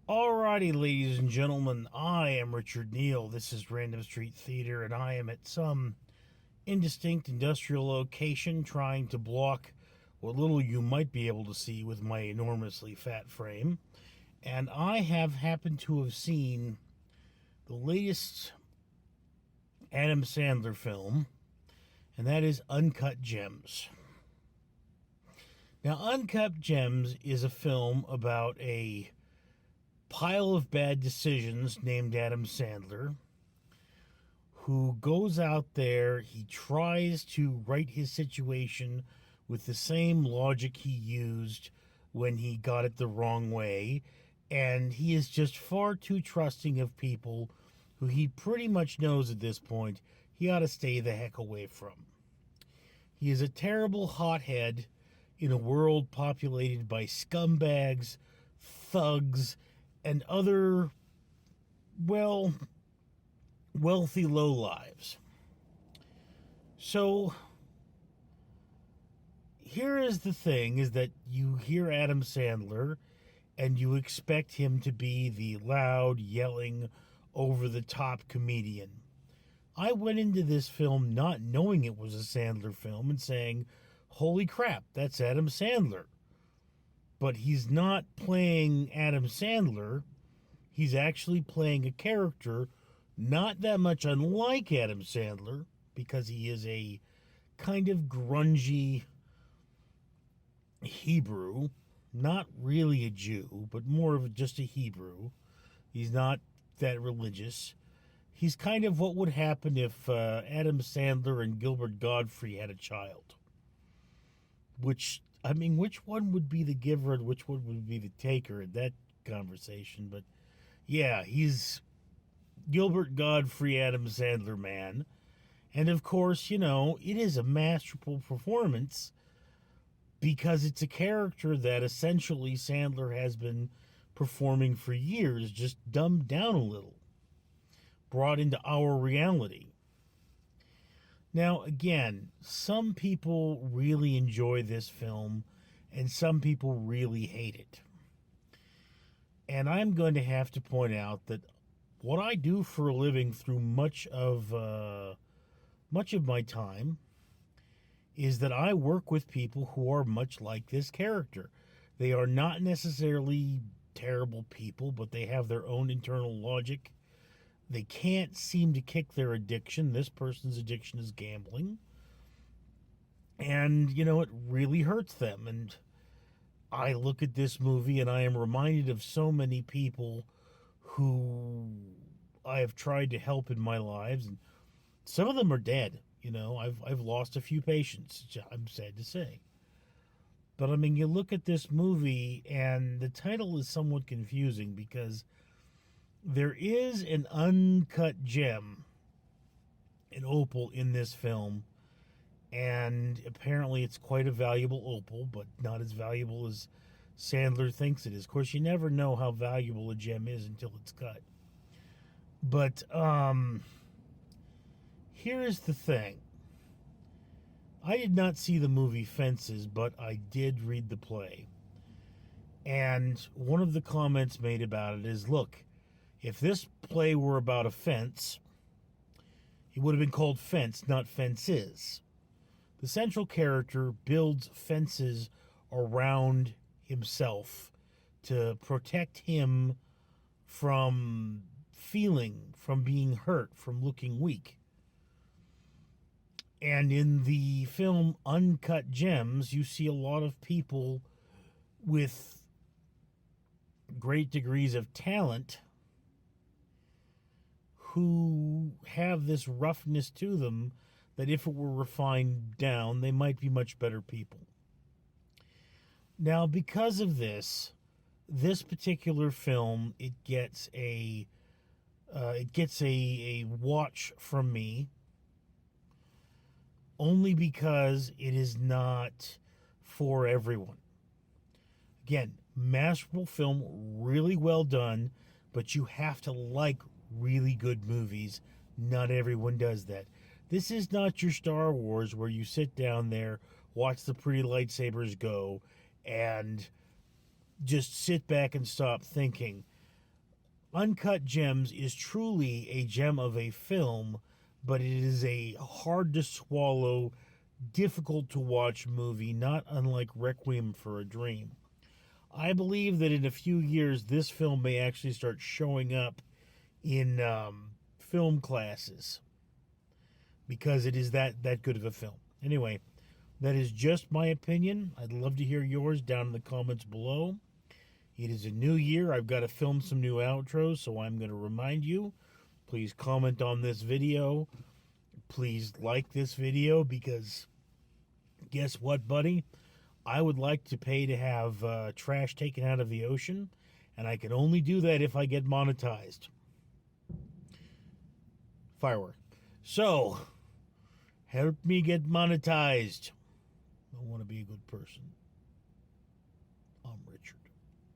Alrighty, ladies and gentlemen, I am Richard Neal. This is Random Street Theater, and I am at some indistinct industrial location trying to block what little you might be able to see with my enormously fat frame. And I have happened to have seen the latest Adam Sandler film, and that is Uncut Gems. Now, Uncut Gems is a film about a pile of bad decisions named Adam Sandler, who goes out there, he tries to right his situation with the same logic he used when he got it the wrong way, and he is just far too trusting of people who he pretty much knows at this point he ought to stay the heck away from. He is a terrible hothead in a world populated by scumbags, thugs, and other, well, wealthy lowlives. So, here is the thing, is that you hear Adam Sandler, and you expect him to be the loud, yelling, over-the-top comedian. I went into this film not knowing it was a Sandler film and saying, holy crap, that's Adam Sandler. But he's not playing Adam Sandler. He's actually playing a character not that much unlike Adam Sandler, because he is a kind of grungy Hebrew, not really a Jew, but more of just a Hebrew. He's not that religious. He's kind of what would happen if Adam Sandler and Gilbert Gottfried had a child. Which one would be the giver and which one would be the taker in that conversation? But yeah, he's Gilbert Gottfried, Adam Sandler man. And of course, it is a masterful performance because it's a character that essentially Sandler has been performing for years, just dumbed down a little, brought into our reality. Now, again, some people really enjoy this film, and some people really hate it. And I'm going to have to point out that what I do for a living through much of my time is that I work with people who are much like this character. They are not necessarily terrible people, but they have their own internal logic. They can't seem to kick their addiction. This person's addiction is gambling. And, it really hurts them. And I look at this movie and I am reminded of so many people who I have tried to help in my lives. And some of them are dead. I've lost a few patients, I'm sad to say. But, you look at this movie and the title is somewhat confusing because there is an uncut gem, an opal in this film, and apparently it's quite a valuable opal, but not as valuable as Sandler thinks it is. Of course, you never know how valuable a gem is until it's cut. But here's the thing. I did not see the movie Fences, but I did read the play. And one of the comments made about it is, look, if this play were about a fence, it would have been called Fence, not Fences. The central character builds fences around himself to protect him from from being hurt, from looking weak. And in the film Uncut Gems, you see a lot of people with great degrees of talent who have this roughness to them that if it were refined down, they might be much better people. Now, because of this particular film, it gets a watch from me, only because it is not for everyone. Again, masterful film, really well done, but you have to like really good movies. Not everyone does that. This is not your Star Wars where you sit down there, watch the pretty lightsabers go, and just sit back and stop thinking. Uncut Gems is truly a gem of a film, but it is a hard to swallow, difficult to watch movie, not unlike Requiem for a Dream. I believe that in a few years, this film may actually start showing up in film classes because it is that good of a film. Anyway, that is just my opinion. I'd love to hear yours down in the comments below. It is a new year. I've got to film some new outros, so I'm going to remind you. Please comment on this video. Please like this video because guess what, buddy? I would like to pay to have trash taken out of the ocean, and I can only do that if I get monetized. Firework. So, help me get monetized. I want to be a good person.